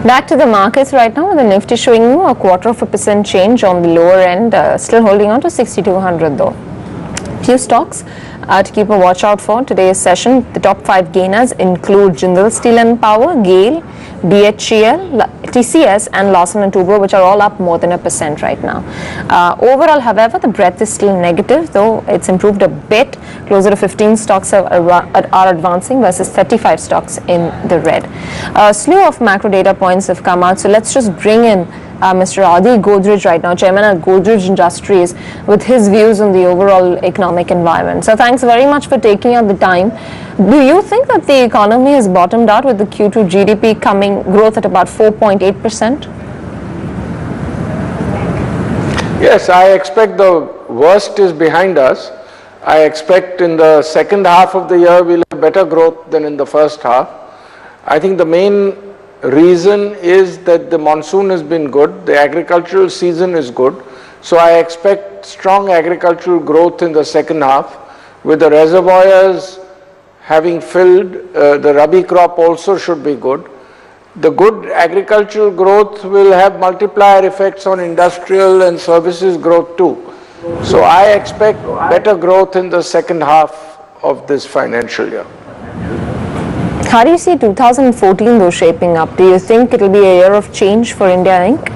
Back to the markets right now, with the Nifty showing you a 0.25% change on the lower end, still holding on to 6,200 though. Few stocks to keep a watch out for today's session. The top 5 gainers include Jindal Steel and Power, GAIL, BHEL, TCS and Lawson & Toubro, which are all up more than 1% right now. Overall, however, the breadth is still negative, though it's improved a bit. Closer to 15 stocks are advancing versus 35 stocks in the red. A slew of macro data points have come out, so let's just bring in Mr. Adi Godrej right now, Chairman at Godrej Industries, with his views on the overall economic environment. So thanks very much for taking out the time. Do you think that the economy has bottomed out with the Q2 GDP coming growth at about 4.8%? Yes, I expect the worst is behind us. I expect in the second half of the year we'll have better growth than in the first half. I think the main reason is that the monsoon has been good, the agricultural season is good, so I expect strong agricultural growth in the second half, with the reservoirs having filled. The rabi crop also should be good. The good agricultural growth will have multiplier effects on industrial and services growth too. So I expect better growth in the second half of this financial year. How do you see 2014 though shaping up? Do you think it will be a year of change for India Inc.?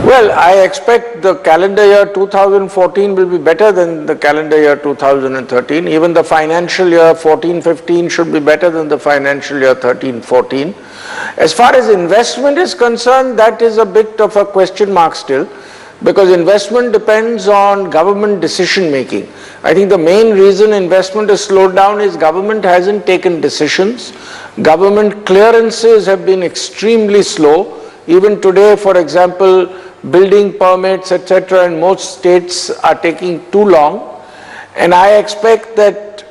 Well, I expect the calendar year 2014 will be better than the calendar year 2013. Even the financial year 14-15 should be better than the financial year 13-14. As far as investment is concerned, that is a bit of a question mark still, because investment depends on government decision making. I think the main reason investment has slowed down is government hasn't taken decisions. Government clearances have been extremely slow. Even today, for example, building permits, etc., in most states are taking too long. And I expect that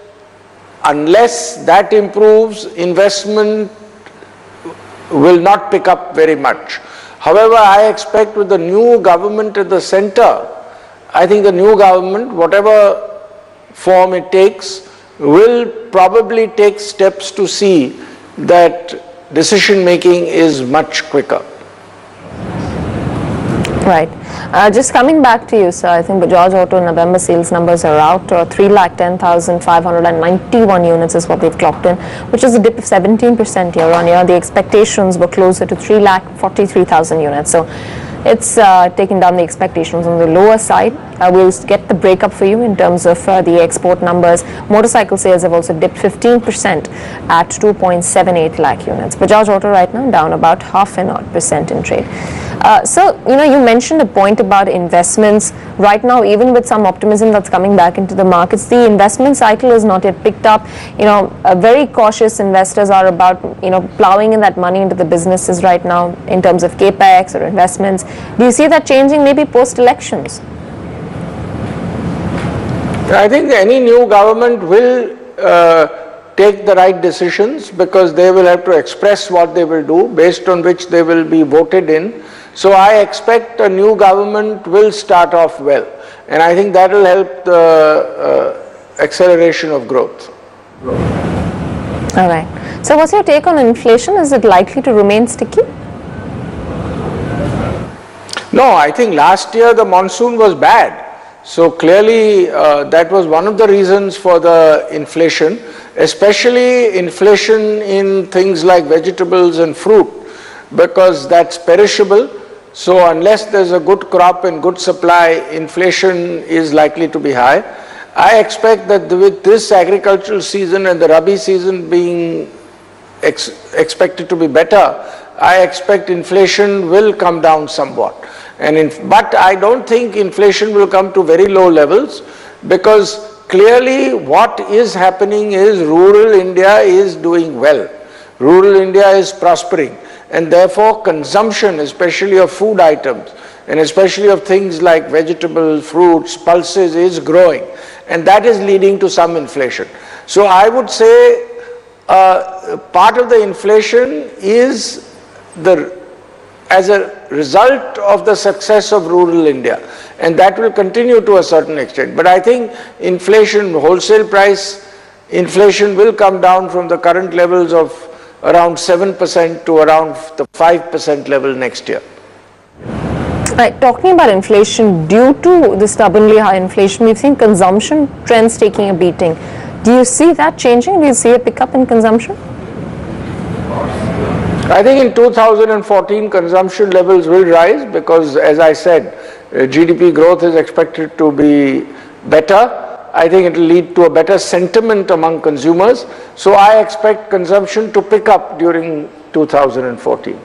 unless that improves, investment will not pick up very much. However, I expect with the new government at the center, I think the new government, whatever form it takes, will probably take steps to see that decision making is much quicker. Right. Just coming back to you, sir, I think Bajaj Auto November sales numbers are out. 3,10,591 units is what they've clocked in, which is a dip of 17% year on year. The expectations were closer to 3,43,000 units. So it's taken down the expectations on the lower side. We'll get the breakup for you in terms of the export numbers. Motorcycle sales have also dipped 15% at 2.78 lakh units. Bajaj Auto right now down about 0.5% in trade. So, you mentioned a point about investments. Right now, even with some optimism that's coming back into the markets, the investment cycle is not yet picked up. Very cautious investors are about, plowing in that money into the businesses right now in terms of capex or investments. Do you see that changing maybe post-elections? I think any new government will take the right decisions, because they will have to express what they will do, based on which they will be voted in. So I expect a new government will start off well, and I think that will help the acceleration of growth. All right. So what's your take on inflation? Is it likely to remain sticky? No, I think last year the monsoon was bad. So clearly that was one of the reasons for the inflation, especially inflation in things like vegetables and fruit, because that's perishable. So unless there's a good crop and good supply, inflation is likely to be high. I expect that with this agricultural season and the rabi season being expected to be better, I expect inflation will come down somewhat. But I don't think inflation will come to very low levels, because clearly what is happening is rural India is doing well. Rural India is prospering, and therefore consumption, especially of food items and especially of things like vegetables, fruits, pulses, is growing, and that is leading to some inflation. So I would say part of the inflation is as a result of the success of rural India, and that will continue to a certain extent. But I think inflation, wholesale price inflation will come down from the current levels of around 7% to around the 5% level next year. Right, talking about inflation, due to the stubbornly high inflation, we've seen consumption trends taking a beating. Do you see that changing? Do you see a pickup in consumption? I think in 2014 consumption levels will rise because, as I said, GDP growth is expected to be better. I think it will lead to a better sentiment among consumers. So I expect consumption to pick up during 2014.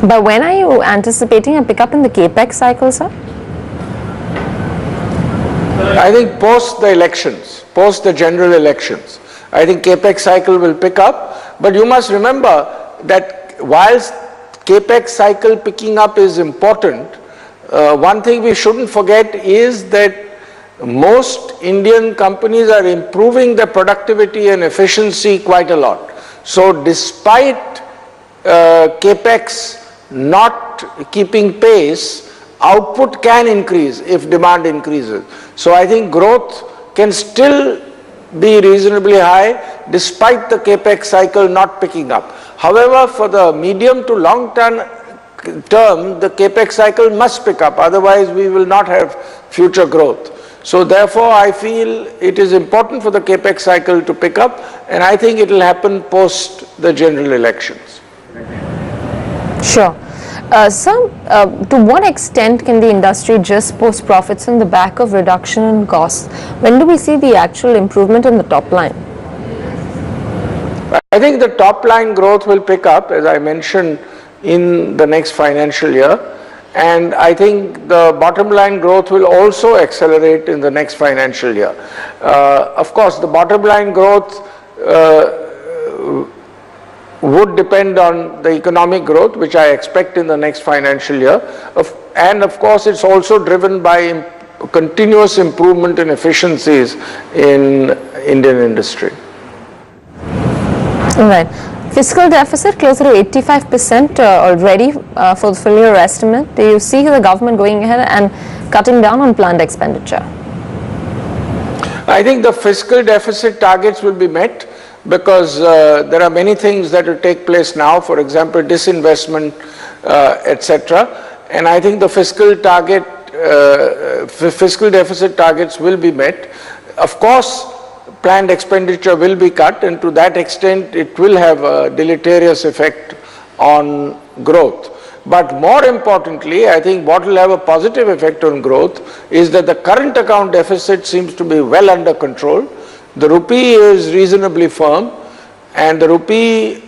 But when are you anticipating a pickup in the capex cycle, sir? I think post the elections, post the general elections, I think capex cycle will pick up. But you must remember that whilst capex cycle picking up is important, one thing we shouldn't forget is that most Indian companies are improving their productivity and efficiency quite a lot. So despite capex not keeping pace, output can increase if demand increases. So I think growth can still be reasonably high despite the capex cycle not picking up. However, for the medium to long term, the capex cycle must pick up, otherwise we will not have future growth. So therefore I feel it is important for the capex cycle to pick up, and I think it will happen post the general elections. Sure. Sir, to what extent can the industry just post profits on the back of reduction in costs? When do we see the actual improvement in the top line? I think the top line growth will pick up, as I mentioned, in the next financial year. And I think the bottom line growth will also accelerate in the next financial year. Of course, the bottom line growth would depend on the economic growth, which I expect in the next financial year. And of course, it's also driven by continuous improvement in efficiencies in Indian industry. All right. Fiscal deficit closer to 85% already for the full year estimate. Do you see the government going ahead and cutting down on planned expenditure? I think the fiscal deficit targets will be met because there are many things that will take place now, for example, disinvestment, etc. And I think the fiscal deficit targets will be met. Of course, planned expenditure will be cut, and to that extent it will have a deleterious effect on growth. But more importantly, I think what will have a positive effect on growth is that the current account deficit seems to be well under control. The rupee is reasonably firm, and the rupee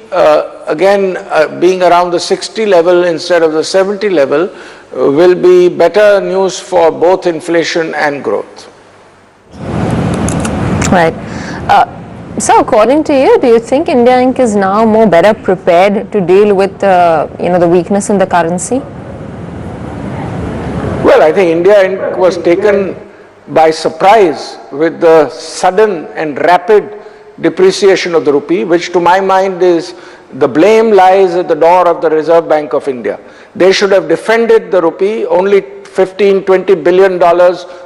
being around the 60 level instead of the 70 level will be better news for both inflation and growth. Right. So according to you, do you think India Inc. is now more better prepared to deal with the weakness in the currency? Well, I think India Inc. was taken by surprise with the sudden and rapid depreciation of the rupee, which to my mind is the blame lies at the door of the Reserve Bank of India. They should have defended the rupee. Only $15–20 billion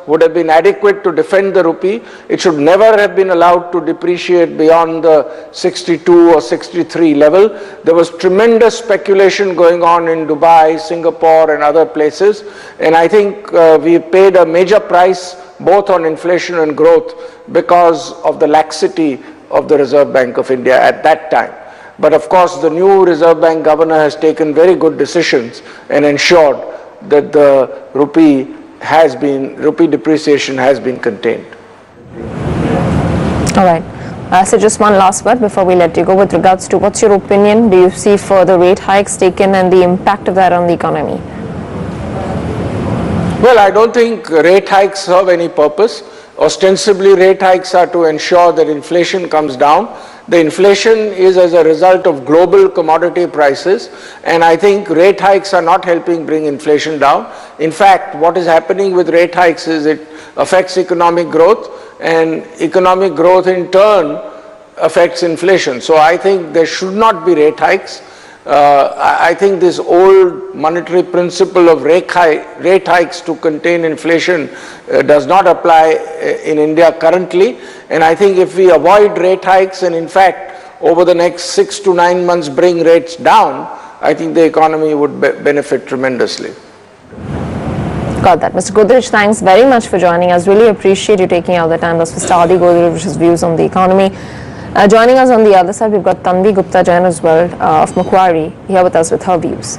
would have been adequate to defend the rupee. It should never have been allowed to depreciate beyond the 62 or 63 level. There was tremendous speculation going on in Dubai, Singapore and other places, and I think we paid a major price both on inflation and growth because of the laxity of the Reserve Bank of India at that time. But of course, the new Reserve Bank governor has taken very good decisions and ensured that the rupee depreciation has been contained. All right. So just one last word before we let you go with regards to what's your opinion? Do you see further rate hikes taken and the impact of that on the economy? Well, I don't think rate hikes serve any purpose. Ostensibly, rate hikes are to ensure that inflation comes down. The inflation is as a result of global commodity prices, and I think rate hikes are not helping bring inflation down. In fact, what is happening with rate hikes is it affects economic growth, and economic growth in turn affects inflation. So I think there should not be rate hikes. I think this old monetary principle of rate hikes to contain inflation does not apply in India currently. And I think if we avoid rate hikes and in fact over the next 6 to 9 months bring rates down, I think the economy would benefit tremendously. Got that. Mr. Godrej, thanks very much for joining us. Really appreciate you taking out the time. That's Mr. Adi Godrej's views on the economy. Joining us on the other side, we've got Tanvi Gupta Jain as well of Macquarie here with us with her views.